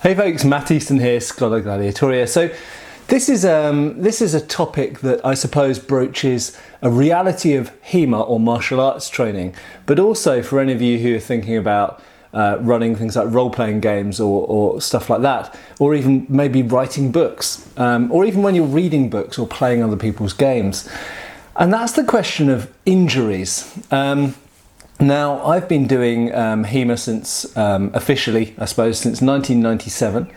Hey folks, Matt Easton here, Scholar Gladiatoria. So this is a topic that I suppose broaches a reality of HEMA or martial arts training, but also for any of you who are thinking about running things like role-playing games or stuff like that, or even maybe writing books, or even when you're reading books or playing other people's games. And that's the question of injuries. Now, I've been doing HEMA since, officially, I suppose, since 1997.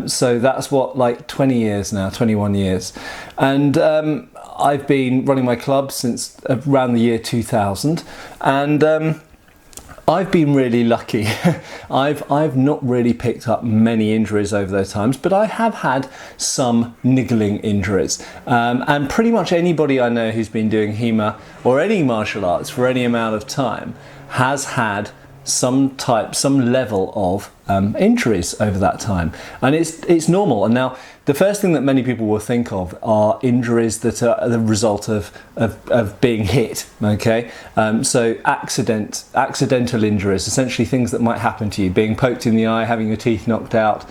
So that's what, like 20 years now, 21 years. And I've been running my club since around the year 2000. And I've been really lucky. I've not really picked up many injuries over those times, but I have had some niggling injuries. And pretty much anybody I know who's been doing HEMA or any martial arts for any amount of time has had some level of injuries over that time, and it's normal. And now the first thing that many people will think of are injuries that are the result of being hit. Okay, so accidental injuries, essentially things that might happen to you: being poked in the eye, having your teeth knocked out,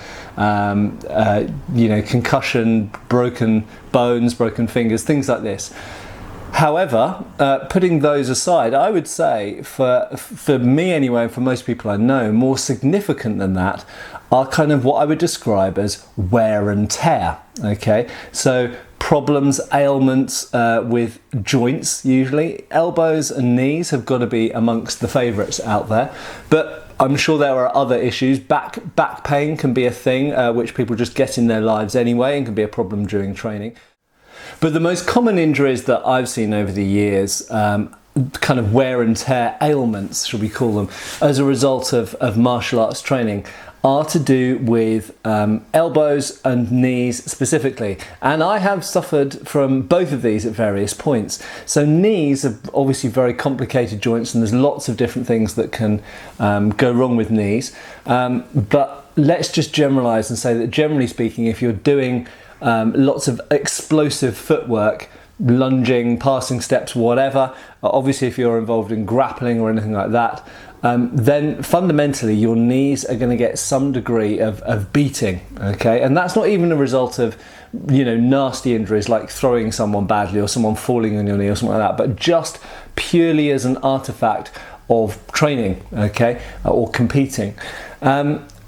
concussion, broken bones, broken fingers, things like this. However, putting those aside, I would say for me anyway, and for most people I know, more significant than that are kind of what I would describe as wear and tear. Okay, so problems, ailments with joints, usually elbows and knees have got to be amongst the favourites out there, but I'm sure there are other issues. Back pain can be a thing which people just get in their lives anyway and can be a problem during training. But the most common injuries that I've seen over the years, kind of wear and tear ailments, should we call them, as a result of martial arts training, are to do with elbows and knees specifically. And I have suffered from both of these at various points. So knees are obviously very complicated joints, and there's lots of different things that can go wrong with knees. But let's just generalize and say that generally speaking, if you're doing lots of explosive footwork, lunging, passing steps, whatever, obviously if you're involved in grappling or anything like that, then fundamentally your knees are going to get some degree of beating, okay? And that's not even a result of, nasty injuries like throwing someone badly or someone falling on your knee or something like that, but just purely as an artifact of training, okay, or competing.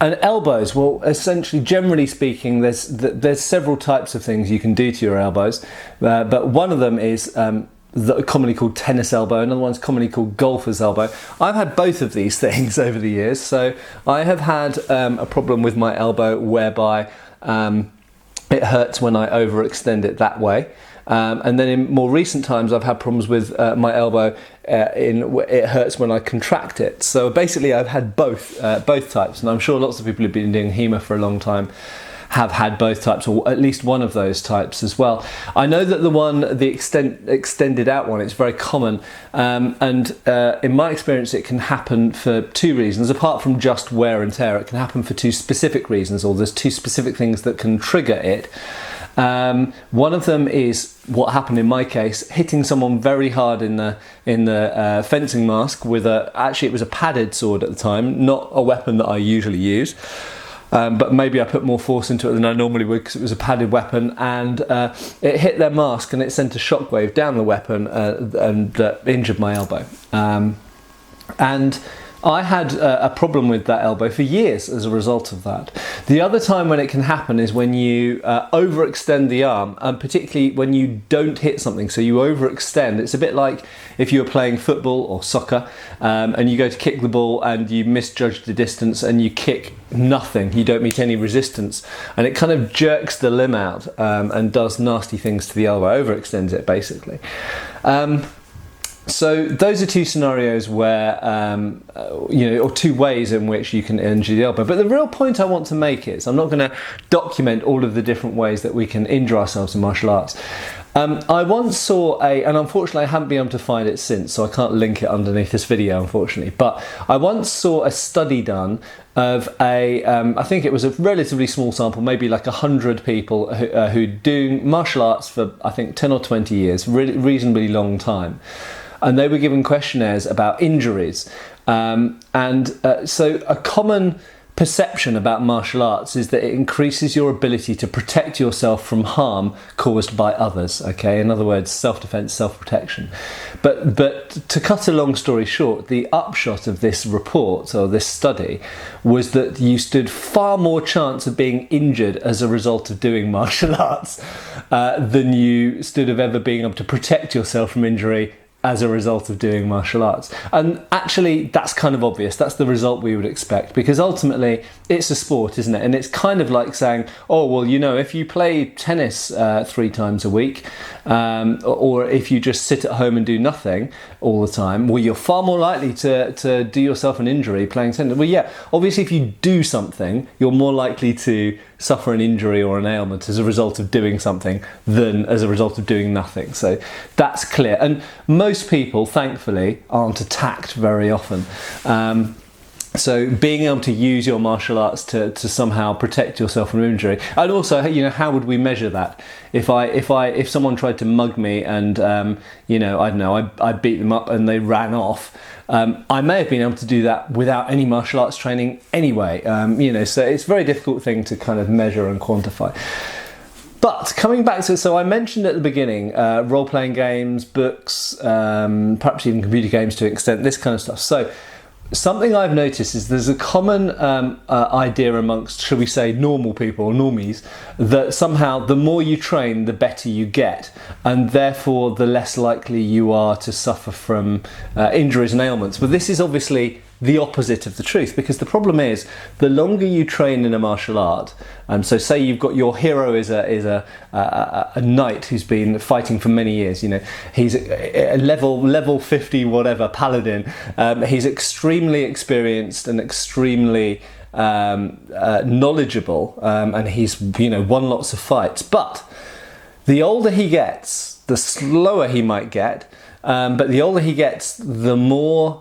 And elbows, well, essentially, generally speaking, there's several types of things you can do to your elbows, but one of them is commonly called tennis elbow, another one's commonly called golfer's elbow. I've had both of these things over the years, so I have had a problem with my elbow whereby it hurts when I overextend it that way. And then in more recent times, I've had problems with my elbow. It hurts when I contract it. So basically, I've had both types, and I'm sure lots of people who've been doing HEMA for a long time have had both types, or at least one of those types as well. I know that the extended out one, it's very common, and in my experience, it can happen for two reasons. Apart from just wear and tear, it can happen for two specific reasons, or there's two specific things that can trigger it. One of them is what happened in my case, hitting someone very hard in the fencing mask with actually it was a padded sword at the time, not a weapon that I usually use. But maybe I put more force into it than I normally would because it was a padded weapon, and it hit their mask and it sent a shockwave down the weapon and injured my elbow. And I had a problem with that elbow for years as a result of that. The other time when it can happen is when you overextend the arm, and particularly when you don't hit something, so you overextend. It's a bit like if you were playing football or soccer and you go to kick the ball and you misjudge the distance and you kick nothing, you don't meet any resistance, and it kind of jerks the limb out and does nasty things to the elbow, overextends it basically. So those are two scenarios where, or two ways in which you can injure the elbow. But the real point I want to make is, I'm not going to document all of the different ways that we can injure ourselves in martial arts. I once saw and unfortunately I haven't been able to find it since, so I can't link it underneath this video, unfortunately, but I once saw a study done of I think it was a relatively small sample, maybe like 100 people who do martial arts for, I think, 10 or 20 years, reasonably long time. And they were given questionnaires about injuries. So a common perception about martial arts is that it increases your ability to protect yourself from harm caused by others. Okay, in other words, self-defense, self-protection. But to cut a long story short, the upshot of this report or this study was that you stood far more chance of being injured as a result of doing martial arts than you stood of ever being able to protect yourself from injury as a result of doing martial arts. And actually that's kind of obvious. That's the result we would expect, because ultimately it's a sport, isn't it? And it's kind of like saying, oh well, you know, if you play tennis 3 times a week, or if you just sit at home and do nothing all the time, well, you're far more likely to do yourself an injury playing tennis. Well, yeah, obviously if you do something, you're more likely to suffer an injury or an ailment as a result of doing something than as a result of doing nothing. So that's clear. And most people, thankfully, aren't attacked very often. So being able to use your martial arts to somehow protect yourself from injury, and also, you know, how would we measure that? If someone tried to mug me and you know, I don't know, I beat them up and they ran off, I may have been able to do that without any martial arts training anyway. You know, so it's a very difficult thing to kind of measure and quantify. But coming back to, so I mentioned at the beginning, role-playing games, books, perhaps even computer games to an extent, this kind of stuff. So something I've noticed is there's a common idea amongst, shall we say, normal people, or normies, that somehow the more you train, the better you get, and therefore the less likely you are to suffer from injuries and ailments. But this is obviously the opposite of the truth, because the problem is the longer you train in a martial art, so say you've got your hero is a knight who's been fighting for many years, you know, he's a level 50 whatever paladin, he's extremely experienced and extremely knowledgeable, and he's, you know, won lots of fights, but the older he gets, the slower he might get. But the older he gets, the more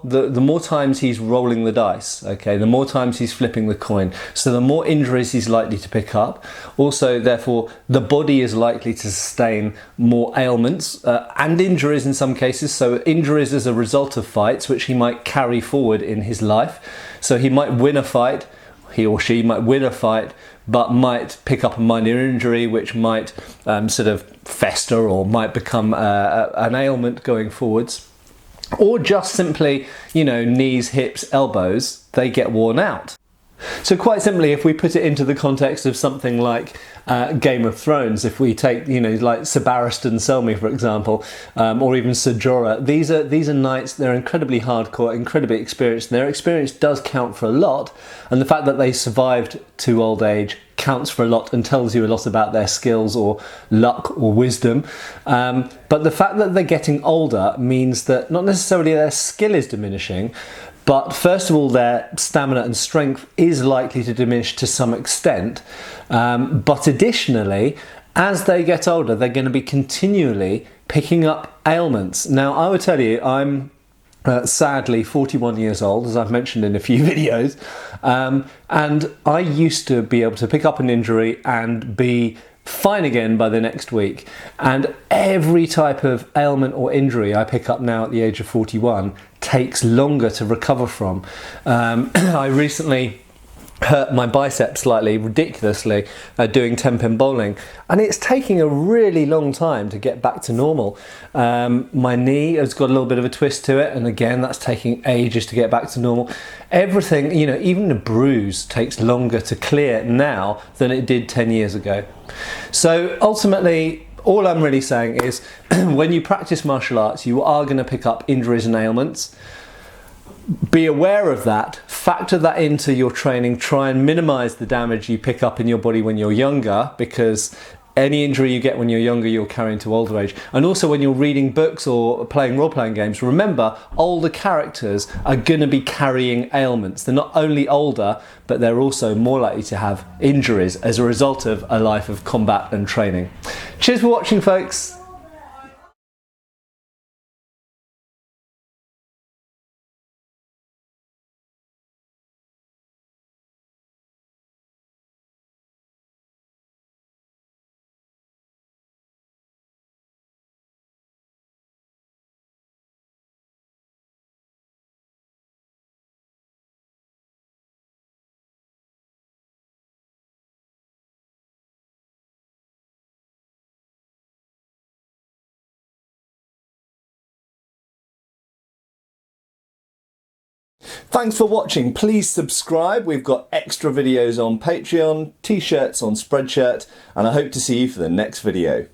times he's rolling the dice, okay, the more times he's flipping the coin, so the more injuries he's likely to pick up. Also, therefore, the body is likely to sustain more ailments and injuries in some cases, so injuries as a result of fights, which he might carry forward in his life. So he might win a fight, he or she might win a fight, but might pick up a minor injury which might sort of fester or might become an ailment going forwards. Or just simply, you know, knees, hips, elbows, they get worn out. So quite simply, if we put it into the context of something like Game of Thrones, if we take, you know, like Sir Barristan Selmy, for example, or even Ser Jorah, these are knights, they're incredibly hardcore, incredibly experienced, and their experience does count for a lot, and the fact that they survived to old age counts for a lot and tells you a lot about their skills or luck or wisdom. But the fact that they're getting older means that not necessarily their skill is diminishing, but first of all, their stamina and strength is likely to diminish to some extent. But additionally, as they get older, they're going to be continually picking up ailments. Now, I would tell you, I'm sadly 41 years old, as I've mentioned in a few videos, and I used to be able to pick up an injury and be fine again by the next week, and every type of ailment or injury I pick up now at the age of 41 takes longer to recover from. I recently hurt my bicep slightly, ridiculously, doing 10-pin bowling, and it's taking a really long time to get back to normal. My knee has got a little bit of a twist to it, and again that's taking ages to get back to normal. Everything, you know, even a bruise takes longer to clear now than it did 10 years ago. So ultimately, all I'm really saying is when you practice martial arts, you are going to pick up injuries and ailments. Be aware of that, factor that into your training, try and minimize the damage you pick up in your body when you're younger, because any injury you get when you're younger, you'll carry into older age. And also when you're reading books or playing role-playing games, remember, older characters are going to be carrying ailments. They're not only older, but they're also more likely to have injuries as a result of a life of combat and training. Cheers for watching, folks. Thanks for watching. Please subscribe. We've got extra videos on Patreon, t-shirts on Spreadshirt, and I hope to see you for the next video.